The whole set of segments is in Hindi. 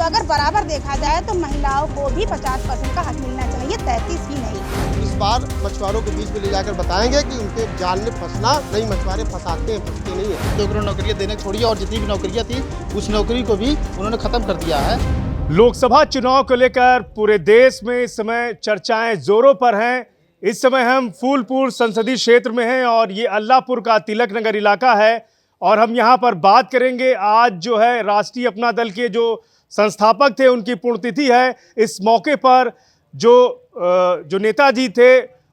अगर बराबर देखा जाए तो महिलाओं को भी 50% का हक मिलना चाहिए, 33 ही नहीं। इस बार मछुआरों के बीच में ले जाकर बताएंगे कि उनके जाल में फंसना नहीं, मछुआरे फंसाते हैं, फंसते नहीं है। 2 करोड़ नौकरियां देने छोड़िए और जितनी भी नौकरियां थी उस नौकरी को भी उन्होंने खत्म कर दिया है। लोकसभा चुनाव को लेकर पूरे देश में इस समय चर्चाएं जोरों पर हैं। इस समय हम फूलपुर संसदीय क्षेत्र में हैं और ये अल्लाहपुर का तिलक नगर इलाका है और हम यहाँ पर बात करेंगे। आज जो है राष्ट्रीय अपना दल के जो संस्थापक थे उनकी पुण्यतिथि है। इस मौके पर जो नेताजी थे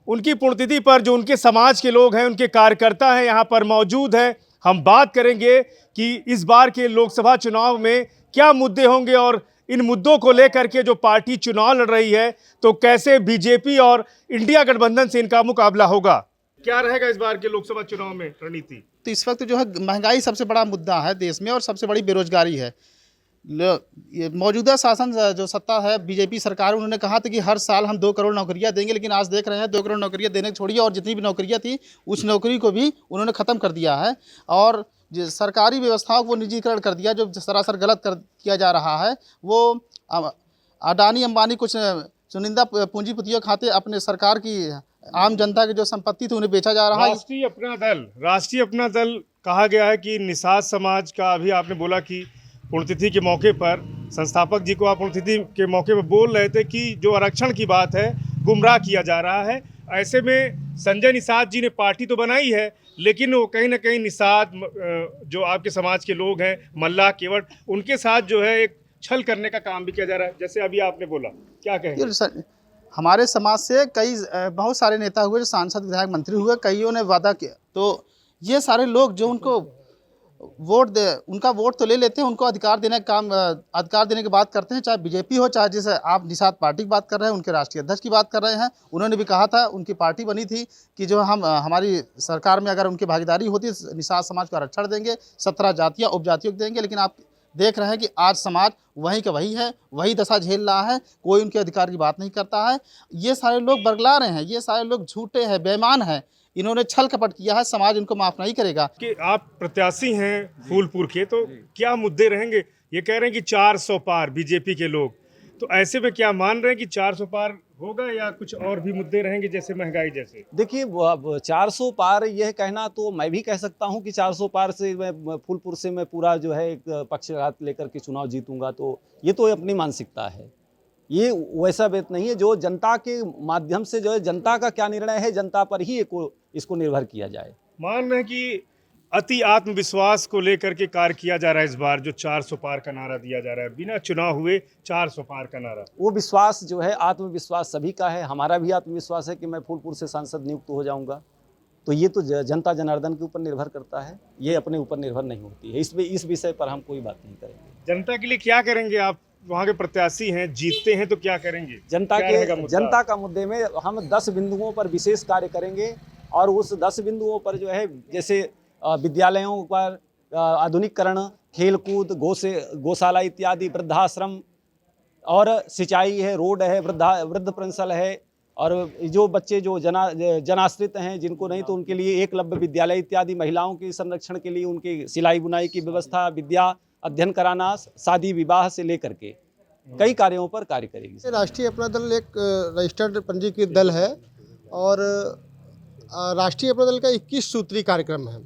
उनकी पुण्यतिथि पर जो उनके समाज के लोग हैं, उनके कार्यकर्ता हैं, यहाँ पर मौजूद हैं। हम बात करेंगे कि इस बार के लोकसभा चुनाव में क्या मुद्दे होंगे और इन मुद्दों को लेकर के जो पार्टी चुनाव लड़ रही है तो कैसे बीजेपी और इंडिया गठबंधन से इनका मुकाबला होगा। क्या रहेगा इस बार के लोकसभा चुनाव में रणनीति? तो इस वक्त जो है महंगाई सबसे बड़ा मुद्दा है देश में और सबसे बड़ी बेरोजगारी है। ये मौजूदा शासन जो सत्ता है बीजेपी सरकार, उन्होंने कहा था कि हर साल हम 2 करोड़ नौकरियां देंगे, लेकिन आज देख रहे हैं 2 करोड़ नौकरियां देने छोड़िए और जितनी भी नौकरियां थी उस नौकरी को भी उन्होंने ख़त्म कर दिया है और जो सरकारी व्यवस्थाओं को निजीकरण कर दिया, जो सरासर गलत किया जा रहा है। वो अडानी अंबानी कुछ चुनिंदा पूंजीपतियों खाते अपने सरकार की आम जनता की जो संपत्ति थी उन्हें बेचा जा रहा है। राष्ट्रीय अपना दल कहा गया है कि निषाद समाज का, अभी आपने बोला कि पुण्यतिथि के मौके पर संस्थापक जी को आप पुण्यतिथि के मौके पर बोल रहे थे कि जो आरक्षण की बात है गुमराह किया जा रहा है। ऐसे में संजय निषाद जी ने पार्टी तो बनाई है, लेकिन वो कहीं ना कहीं निषाद जो आपके समाज के लोग हैं, मल्लाह केवट, उनके साथ जो है एक छल करने का काम भी किया जा रहा है, जैसे अभी आपने बोला। क्या कहें? हमारे समाज से बहुत सारे नेता हुए, जो सांसद विधायक मंत्री हुए, कईयों ने वादा किया, तो ये सारे लोग जो उनको उनका वोट तो ले लेते हैं, उनको अधिकार देने की बात करते हैं, चाहे बीजेपी हो, चाहे जैसे आप निषाद पार्टी की बात कर रहे हैं, उनके राष्ट्रीय अध्यक्ष की बात कर रहे हैं। उन्होंने भी कहा था, उनकी पार्टी बनी थी कि जो हमारी सरकार में अगर उनकी भागीदारी होती है निषाद समाज को आरक्षण देंगे, 17 जातियाँ उपजातियों को देंगे। लेकिन आप देख रहे हैं कि आज समाज वहीं का वही है, वही दशा झेल रहा है, कोई उनके अधिकार की बात नहीं करता है। ये सारे लोग बरगला रहे हैं, ये सारे लोग झूठे हैं, बेईमान हैं, इन्होंने छल कपट किया है, समाज इनको माफ नहीं करेगा। कि आप प्रत्याशी हैं फूलपुर के, तो क्या मुद्दे रहेंगे? ये कह रहे हैं कि 400 पार बीजेपी के लोग, तो ऐसे में क्या मान रहे हैं कि 400 पार होगा या कुछ और भी मुद्दे रहेंगे जैसे महंगाई जैसे? देखिए 400 पार यह कहना तो मैं भी कह सकता हूं कि 400 पार से मैं फूलपुर से मैं पूरा जो है एक पक्षघात लेकर के चुनाव जीतूंगा, तो ये तो अपनी मानसिकता है। ये वैसा बात नहीं है। जो जनता के माध्यम से जो है जनता का क्या निर्णय है, जनता पर ही इसको निर्भर किया जाए। मान रहे हैं कि अति आत्मविश्वास को लेकर के कार्य किया जा रहा है इस बार, जो 400 पार का नारा दिया जा रहा है, बिना चुनाव हुए 400 पार का नारा। वो विश्वास जो है, आत्मविश्वास सभी का है, हमारा भी आत्मविश्वास है कि मैं फूलपुर से सांसद नियुक्त हो जाऊंगा। तो ये तो जनता जनार्दन के ऊपर निर्भर करता है, ये अपने ऊपर निर्भर नहीं होती है। इस विषय पर हम कोई बात नहीं करेंगे। जनता के लिए क्या करेंगे? आप वहाँ के प्रत्याशी हैं, जीतते हैं तो क्या करेंगे? जनता का मुद्दे में हम 10 बिंदुओं पर विशेष कार्य करेंगे और उस 10 बिंदुओं पर जो है, जैसे विद्यालयों पर आधुनिकीकरण, खेलकूद, गौशाला इत्यादि, वृद्धाश्रम और सिंचाई है, रोड है, वृद्ध पेंशन है, और जो बच्चे जो जनाश्रित हैं, जिनको नहीं तो उनके लिए एकलव्य विद्यालय इत्यादि, महिलाओं के संरक्षण के लिए उनके सिलाई बुनाई की व्यवस्था, विद्या अध्ययन कराना, शादी विवाह से लेकर के कई कार्यों पर कार्य करेगी। राष्ट्रीय अपना दल एक रजिस्टर्ड पंजीकृत दल है और राष्ट्रीय अपना दल का 21 सूत्री कार्यक्रम है।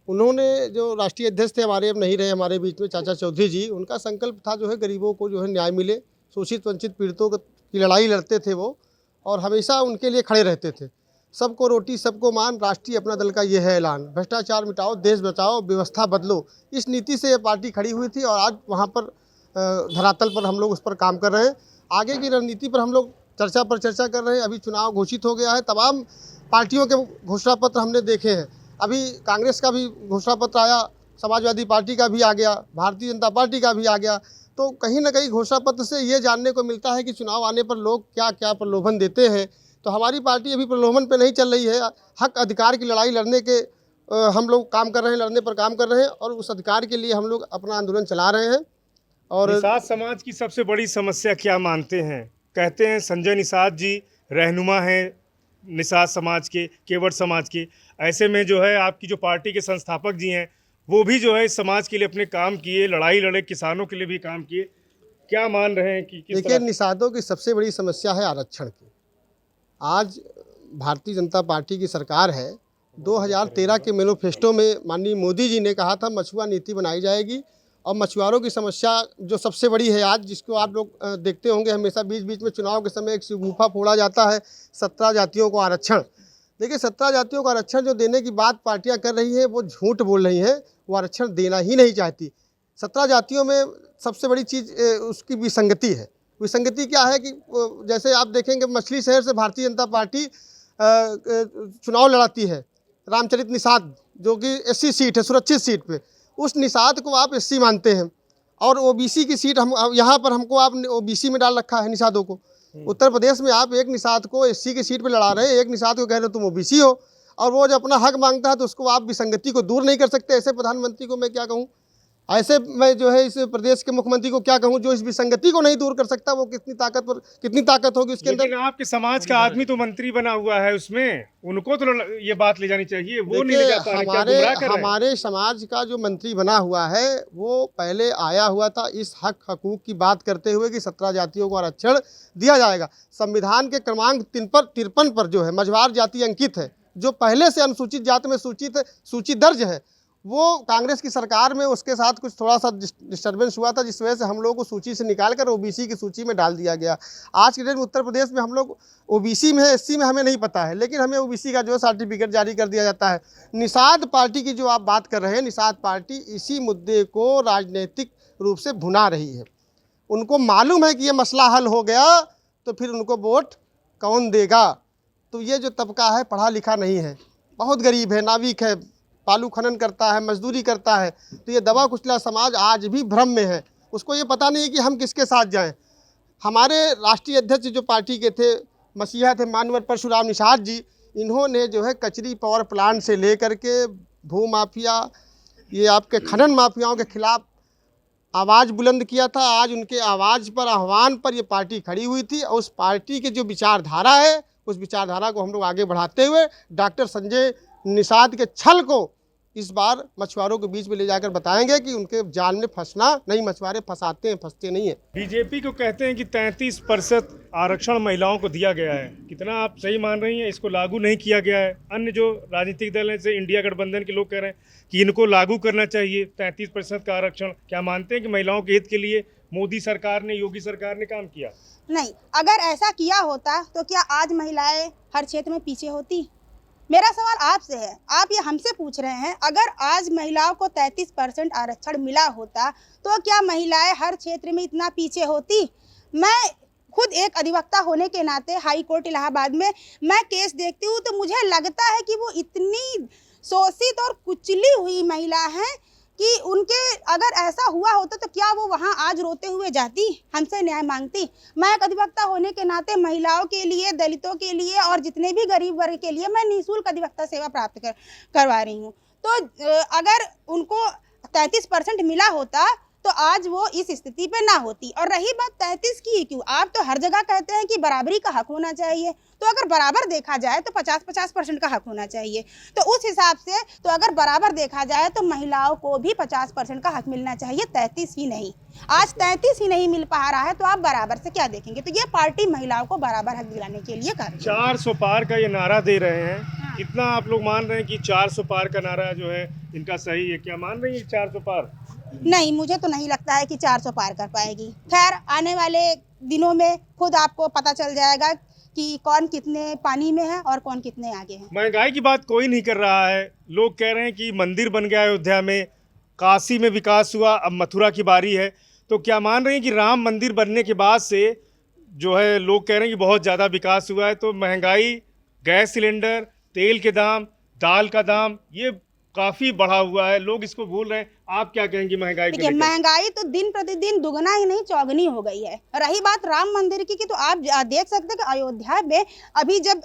उन्होंने, जो राष्ट्रीय अध्यक्ष थे हमारे, अब नहीं रहे हमारे बीच में, चाचा चौधरी जी, उनका संकल्प था जो है गरीबों को जो है न्याय मिले, शोषित वंचित पीड़ितों की लड़ाई लड़ते थे वो, और हमेशा उनके लिए खड़े रहते थे। सबको रोटी सबको मान, राष्ट्रीय अपना दल का ये है ऐलान। भ्रष्टाचार मिटाओ, देश बचाओ, व्यवस्था बदलो, इस नीति से ये पार्टी खड़ी हुई थी और आज वहाँ पर धरातल पर हम लोग उस पर काम कर रहे हैं। आगे की रणनीति पर हम लोग चर्चा कर रहे हैं। अभी चुनाव घोषित हो गया है, तमाम पार्टियों के घोषणा पत्र हमने देखे हैं। अभी कांग्रेस का भी घोषणा पत्र आया, समाजवादी पार्टी का भी आ गया, भारतीय जनता पार्टी का भी आ गया। तो कहीं ना कहीं घोषणा पत्र से ये जानने को मिलता है कि चुनाव आने पर लोग क्या क्या प्रलोभन देते हैं। तो हमारी पार्टी अभी प्रलोभन पे नहीं चल रही है, हक अधिकार की लड़ाई लड़ने के हम लोग काम कर रहे हैं, लड़ने पर काम कर रहे हैं और उस अधिकार के लिए हम लोग अपना आंदोलन चला रहे हैं। और निषाद समाज की सबसे बड़ी समस्या क्या मानते हैं? कहते हैं संजय निषाद जी रहनुमा हैं निषाद समाज के, केवट समाज के। ऐसे में जो है आपकी जो पार्टी के संस्थापक जी हैं वो भी जो है इस समाज के लिए अपने काम किए, लड़ाई लड़े, किसानों के लिए भी काम किए। क्या मान रहे हैं कि किस देखिए, तरह? निषादों की सबसे बड़ी समस्या है आरक्षण की। आज भारतीय जनता पार्टी की सरकार है। 2013 के मैनिफेस्टो में माननीय मोदी जी ने कहा था मछुआ नीति बनाई जाएगी, और मछुआरों की समस्या जो सबसे बड़ी है आज, जिसको आप लोग देखते होंगे, हमेशा बीच बीच में चुनाव के समय एक शगुफा फोड़ा जाता है 17 जातियों को आरक्षण। देखिए, 17 जातियों को आरक्षण जो देने की बात पार्टियां कर रही हैं वो झूठ बोल रही हैं। वो आरक्षण देना ही नहीं चाहती। 17 जातियों में सबसे बड़ी चीज़ उसकी विसंगति है। विसंगति क्या है कि जैसे आप देखेंगे मछली शहर से भारतीय जनता पार्टी चुनाव लड़ाती है, रामचरित निषाद जो कि एससी सीट है, सुरक्षित सीट पे, उस निषाद को आप एससी मानते हैं, और ओबीसी की सीट हम यहाँ पर हमको आप ओबीसी में डाल रखा है निषादों को। उत्तर प्रदेश में आप एक निषाद को एससी की सीट पे लड़ा रहे हैं, एक निषाद को कह रहे हो तुम ओबीसी हो, और वो जब अपना हक मांगता है तो उसको आप विसंगति को दूर नहीं कर सकते। ऐसे प्रधानमंत्री को मैं क्या कहूँ, ऐसे मैं जो है इस प्रदेश के मुख्यमंत्री को क्या कहूँ जो इस विसंगति को नहीं दूर कर सकता। वो कितनी ताकत होगी उसके अंदर। लेकिन आपके समाज का आदमी तो मंत्री बना हुआ है, उसमें उनको तो ये बात ले जानी चाहिए, वो नहीं ले जा पा रहे। क्या गुमराह कर रहे हैं? हमारे समाज का जो मंत्री बना हुआ है वो पहले आया हुआ था इस हक हकूक की बात करते हुए कि 17 जातियों को आरक्षण दिया जाएगा। संविधान के क्रमांक 53 पर जो है मझवार जाति अंकित है, जो पहले से अनुसूचित जाति में सूची दर्ज है। वो कांग्रेस की सरकार में उसके साथ कुछ थोड़ा सा डिस्टर्बेंस हुआ था, जिस वजह से हम लोग को सूची से निकालकर ओबीसी की सूची में डाल दिया गया। आज के डेट में उत्तर प्रदेश में हम लोग ओबीसी में है, एससी में हमें नहीं पता है, लेकिन हमें ओबीसी का जो है सर्टिफिकेट जारी कर दिया जाता है। निषाद पार्टी की जो आप बात कर रहे हैं, निषाद पार्टी इसी मुद्दे को राजनीतिक रूप से भुना रही है। उनको मालूम है कि ये मसला हल हो गया तो फिर उनको वोट कौन देगा। तो ये जो तबका है पढ़ा लिखा नहीं है, बहुत गरीब है, नाविक है, बालू खनन करता है, मजदूरी करता है। तो ये दबा कुचला समाज आज भी भ्रम में है। उसको ये पता नहीं है कि हम किसके साथ जाएं। हमारे राष्ट्रीय अध्यक्ष जो पार्टी के थे, मसीहा थे, मानवर परशुराम निषाद जी, इन्होंने जो है कचरी पावर प्लांट से लेकर के भू माफिया, ये आपके खनन माफियाओं के खिलाफ आवाज़ बुलंद किया था। आज उनके आवाज़ पर, आह्वान पर ये पार्टी खड़ी हुई थी, और उस पार्टी की जो विचारधारा है उस विचारधारा को हम लोग आगे बढ़ाते हुए डॉक्टर संजय निषाद के छल को इस बार मछुआरों के बीच में ले जाकर बताएंगे कि उनके जाल में फंसना नहीं, मछुआरे फंसाते हैं, फंसते नहीं है। बीजेपी को कहते हैं कि 33% आरक्षण महिलाओं को दिया गया है, कितना आप सही मान रही हैं? इसको लागू नहीं किया गया है। अन्य जो राजनीतिक दल हैं, जैसे इंडिया गठबंधन के लोग कह रहे हैं कि इनको लागू करना चाहिए 33% का आरक्षण। क्या मानते हैं कि महिलाओं के हित के लिए मोदी सरकार ने, योगी सरकार ने काम किया? नहीं, अगर ऐसा किया होता तो क्या आज महिलाएं हर क्षेत्र में पीछे होती? मेरा सवाल आपसे है, आप ये हमसे पूछ रहे हैं, अगर आज महिलाओं को 33% आरक्षण मिला होता तो क्या महिलाएं हर क्षेत्र में इतना पीछे होती? मैं खुद एक अधिवक्ता होने के नाते हाई कोर्ट इलाहाबाद में मैं केस देखती हूँ तो मुझे लगता है कि वो इतनी शोषित और कुचली हुई महिला हैं कि उनके अगर ऐसा हुआ होता तो क्या वो वहाँ आज रोते हुए जाती, हमसे न्याय मांगती? मैं एक अधिवक्ता होने के नाते महिलाओं के लिए, दलितों के लिए और जितने भी गरीब वर्ग के लिए मैं निःशुल्क अधिवक्ता सेवा प्राप्त करवा रही हूँ। तो अगर उनको 33% मिला होता तो आज वो इस स्थिति पे ना होती। और रही बात 33 की, क्यों आप तो हर जगह कहते हैं कि बराबरी का हक होना चाहिए, तो अगर बराबर देखा जाए तो 50-50% का हक होना चाहिए। तो उस हिसाब से तो अगर बराबर देखा जाए तो महिलाओं को भी 50% का हक मिलना चाहिए, 33 ही नहीं। आज 33 ही नहीं मिल पा रहा है तो आप बराबर से क्या देखेंगे? तो ये पार्टी महिलाओं को बराबर हक दिलाने के लिए कर रही है। 400 पार का ये नारा दे रहे हैं, कितना आप लोग मान रहे हैं कि 400 पार का नारा जो है इनका सही है? क्या मान रही है 400 पार? नहीं, मुझे तो नहीं लगता है कि 400 पार कर पाएगी। खैर, आने वाले दिनों में खुद आपको पता चल जाएगा कि कौन कितने पानी में है और कौन कितने आगे है। महंगाई की बात कोई नहीं कर रहा है। लोग कह रहे हैं कि मंदिर बन गया अयोध्या में, काशी में विकास हुआ, अब मथुरा की बारी है। तो क्या मान रहे हैं कि राम मंदिर बनने के बाद से जो है लोग कह रहे हैं कि बहुत ज़्यादा विकास हुआ है, तो महंगाई, गैस सिलेंडर, तेल के दाम, दाल का दाम, ये काफ़ी बढ़ा हुआ है, लोग इसको भूल रहे हैं। आप क्या कहेंगे महंगाई को लेकर? महंगाई तो दिन प्रतिदिन दुगना ही नहीं चौगनी हो गई है। रही बात राम मंदिर की तो आप देख सकते हैं कि अयोध्या में अभी जब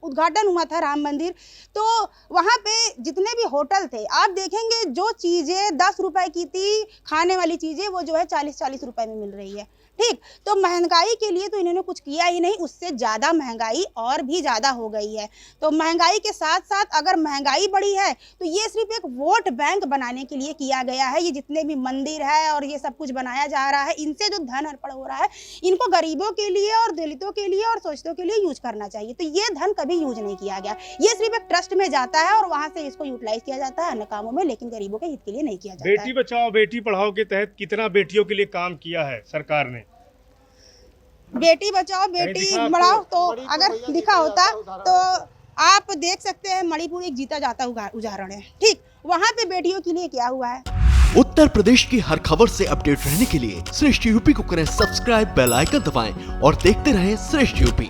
उद्घाटन हुआ था राम मंदिर, तो वहाँ पे जितने भी होटल थे आप देखेंगे जो चीज़ें 10 रुपए की थी खाने वाली चीज़ें वो जो है 40-40 रुपए में मिल रही है। ठीक, तो महंगाई के लिए तो इन्होंने कुछ किया ही नहीं, उससे ज़्यादा महंगाई और भी ज़्यादा हो गई है। तो महंगाई के साथ साथ अगर महंगाई बढ़ी है तो ये सिर्फ एक वोट बैंक बनाने के लिए किया गया है। ये जितने भी मंदिर है और ये सब कुछ बनाया जा रहा है, इनसे जो धन अर्पण हो रहा है इनको गरीबों के लिए और दलितों के लिए और शोषितों के लिए यूज करना चाहिए। तो ये धन कभी यूज नहीं किया गया, ये सिर्फ एक ट्रस्ट में जाता है और वहाँ से इसको यूटिलाइज किया जाता है अन्य कामों में, लेकिन गरीबों के हित के लिए नहीं किया जाता है। बेटी बचाओ बेटी पढ़ाओ के तहत कितना बेटियों के लिए काम किया है सरकार ने? बेटी बचाओ बेटी बढ़ाओ तो अगर दिखा होता तो आप देख सकते हैं मणिपुर एक जीता जाता उदाहरण है। ठीक, वहाँ पे बेटियों के लिए क्या हुआ है। उत्तर प्रदेश की हर खबर से अपडेट रहने के लिए श्रेष्ठ यूपी को करें सब्सक्राइब, बेल आइकन दबाएं और देखते रहें श्रेष्ठ यूपी।